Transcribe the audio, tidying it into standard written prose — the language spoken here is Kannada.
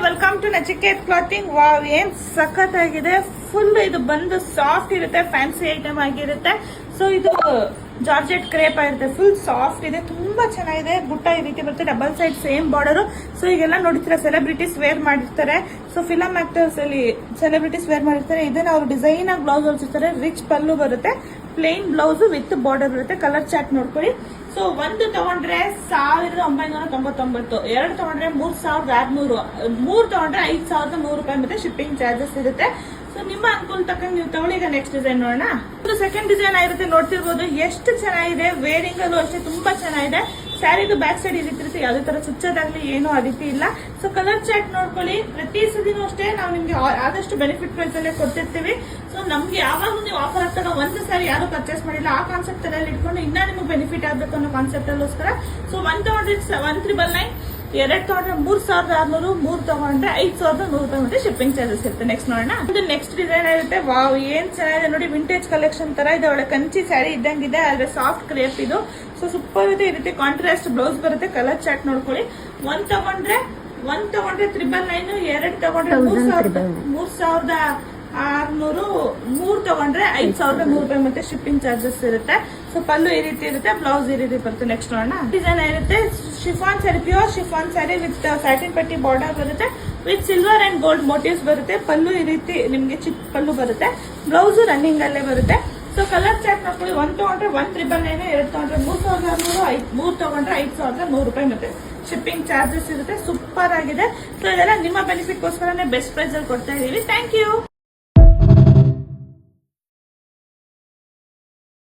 Welcome to Nachiket clothing. Wow, ಏನ್ ಸಖತ್ ಆಗಿದೆ. ಫುಲ್ ಇದು ಬಂದು ಸಾಫ್ಟ್ ಇರುತ್ತೆ, ಫ್ಯಾನ್ಸಿ ಐಟಮ್ ಆಗಿರುತ್ತೆ. ಸೊ ಇದು ಜಾರ್ಜೆಟ್ ಕ್ರೇಪ್ ಆಗಿರುತ್ತೆ, ಫುಲ್ ಸಾಫ್ಟ್ ಇದೆ, ತುಂಬಾ ಚೆನ್ನಾಗಿದೆ. ಬುಟ್ಟ ಈ ರೀತಿ ಬರುತ್ತೆ, double side same border. So ಈಗೆಲ್ಲ ನೋಡ್ತೀರಾ ಸೆಲೆಬ್ರಿಟೀಸ್ ವೇರ್ ಮಾಡಿರ್ತಾರೆ. ಸೊ ಫಿಲಂ ಆಕ್ಟರ್ಸ್ ಅಲ್ಲಿ ಸೆಲೆಬ್ರಿಟೀಸ್ ವೇರ್ ಮಾಡಿರ್ತಾರೆ. ಇದನ್ನ ಅವ್ರು ಡಿಸೈನ್ ಆಗಿ ಬ್ಲೌಸ್ ಹೊಲ್ಸಿರ್ತಾರೆ. ರಿಚ್ ಪಲ್ಲು ಬರುತ್ತೆ, ಪ್ಲೇನ್ ಬ್ಲೌಸ್ ವಿತ್ ಬಾರ್ಡರ್ ಬರುತ್ತೆ. ಕಲರ್ ಚಾರ್ಟ್ ನೋಡ್ಕೊಳ್ಳಿ. ಸೊ ಒಂದು ತಗೊಂಡ್ರೆ 1999, ಎರಡು ತಗೊಂಡ್ರೆ 3600, ಮೂರು ತಗೊಂಡ್ರೆ 5100 ರೂಪಾಯಿ ಮತ್ತೆ ಶಿಪ್ಪಿಂಗ್ ಚಾರ್ಜಸ್ ಇರುತ್ತೆ. ಸೊ ನಿಮ್ಮ ಅನುಕೂಲ ತಕ್ಕಂಗೆ ನೀವು ತಗೊಳ್ಳಿ. ಈಗ ನೆಕ್ಸ್ಟ್ ಡಿಸೈನ್ ನೋಡೋಣ. ಇದು ಸೆಕೆಂಡ್ ಡಿಸೈನ್ ಆಗಿರುತ್ತೆ, ನೋಡ್ತಿರ್ಬೋದು ಎಷ್ಟು ಚೆನ್ನಾಗಿದೆ. ವೇರಿಂಗ್ ಅಲ್ಲೂ ಅಷ್ಟೇ ತುಂಬಾ ಚೆನ್ನಾಗಿದೆ. ಸ್ಯಾರಿದು ಬ್ಯಾಕ್ ಸೈಡ್ ಈ ರೀತಿ ಇರುತ್ತೆ, ಯಾವುದೇ ತರ ಚುಚ್ಚೋದಾಗ್ಲಿ ಏನೋ ಆ ರೀತಿ ಇಲ್ಲ. ಸೊ ಕಲರ್ ಚಾರ್ಟ್ ನೋಡ್ಕೊಳ್ಳಿ. ಪ್ರತಿ ಸದಿನೂ ಅಷ್ಟೇ ನಾವು ನಿಮ್ಗೆ ಆದಷ್ಟು ಬೆನಿಫಿಟ್ ಪ್ರೈಸ್ ಅಲ್ಲೇ ಕೊಡ್ತಿರ್ತೀವಿ. ಸೊ ನಮ್ಗೆ ಯಾವಾಗ ನೀವು ಆಫರ್ ಆಗ್ತಾಗ ಒಂದು ಸಾರಿ ಯಾರು ಪರ್ಚೇಸ್ ಮಾಡಿಲ್ಲ, ಆ ಕಾನ್ಸೆಪ್ಟ್ ಅಲ್ಲಿ ಇಟ್ಕೊಂಡು ಇನ್ನ ನಿಮ್ಗೆ ಬೆನಿಫಿಟ್ ಆಗ್ಬೇಕು ಅನ್ನೋ ಕಾನ್ಸೆಪ್ಟ್ ಅಲ್ಲೋಸ್ಕರ. ಸೊ 1 ತಗೊಂಡ್ರೆ 1999, ಎರಡು ತಗೊಂಡ್ರೆ 3600, ಮೂರು ತಗೊಂಡ್ರೆ 5100 ರೂಪಾಯಿ ಮತ್ತೆ ಶಿಪ್ಪಿಂಗ್ ಚಾರ್ಜಸ್ ಇರುತ್ತೆ. ನೆಕ್ಸ್ಟ್ ನೋಡೋಣ. ಇದು ನೆಕ್ಸ್ಟ್ ಡಿಸೈನ್ ಇರುತ್ತೆ. ವಾವ್, ಏನ್ ಚೆನ್ನಾಗಿದೆ ನೋಡಿ. ವಿಂಟೇಜ್ ಕಲೆಕ್ಷನ್ ತರ ಇದೆ. ಒಳ್ಳೆ ಕಂಚಿ ಸ್ಯಾರಿ ಇದ್ದಂಗಿದೆ, ಆದ್ರೆ ಸಾಫ್ಟ್ ಕ್ರೇಪ್ ಇದು. ಸೊ ಸೂಪರ್ ಇದೆ. ಈ ರೀತಿ ಕಾಂಟ್ರಾಸ್ಟ್ ಬ್ಲೌಸ್ ಬರುತ್ತೆ. ಕಲರ್ ಚಾರ್ಟ್ ನೋಡ್ಕೊಳ್ಳಿ. ಒಂದ್ ತಗೊಂಡ್ರೆ 999, ಎರಡು ತಗೊಂಡ್ರೆ 3600, ಮೂರ್ ತಗೊಂಡ್ರೆ 5100 ರೂಪಾಯಿ ಮತ್ತೆ ಶಿಪ್ಪಿಂಗ್ ಚಾರ್ಜಸ್ ಇರುತ್ತೆ. ಸೊ ಪಲ್ಲು ಈ ರೀತಿ ಇರುತ್ತೆ, ಬ್ಲೌಸ್ ಈ ರೀತಿ ಬರುತ್ತೆ. ನೆಕ್ಸ್ಟ್ ನೋಡೋಣ. ಡಿಸೈನ್ ಇರುತ್ತೆ chiffon sari, pure chiffon sari with satin ಪಟ್ಟಿ ಬಾರ್ಡರ್ ಬರುತ್ತೆ, with silver and gold motives ಬರುತ್ತೆ. ಪಲ್ಲು ಈ ರೀತಿ ನಿಮ್ಗೆ ಚಿಕ್ಕ ಪಲ್ಲು ಬರುತ್ತೆ, ಬ್ಲೌಸ್ ರನ್ನಿಂಗ್ ಅಲ್ಲೇ ಬರುತ್ತೆ. ಸೊ ಕಲರ್ ಚಾರ್ಟ್ ನೋಡ್ಕೊಳ್ಳಿ. ಒಂದ್ ತಗೊಂಡ್ರೆ 1999, ಎರಡು ತಗೊಂಡ್ರೆ 3600, ಮೂರ್ ತಗೊಂಡ್ರೆ 5100 ರೂಪಾಯಿ ಮತ್ತೆ ಶಿಪ್ಪಿಂಗ್ ಚಾರ್ಜಸ್ ಇರುತ್ತೆ. ಸೂಪರ್ ಆಗಿದೆ. ಸೊ ಇದೆಲ್ಲ ನಿಮ್ಮ ಬೆನಿಫಿಟ್ಗೋಸ್ಕರನೇ ಬೆಸ್ಟ್ ಪ್ರೈಸ್ ಅಲ್ಲಿ ಕೊಡ್ತಾ ಇದೀವಿ. Thank you.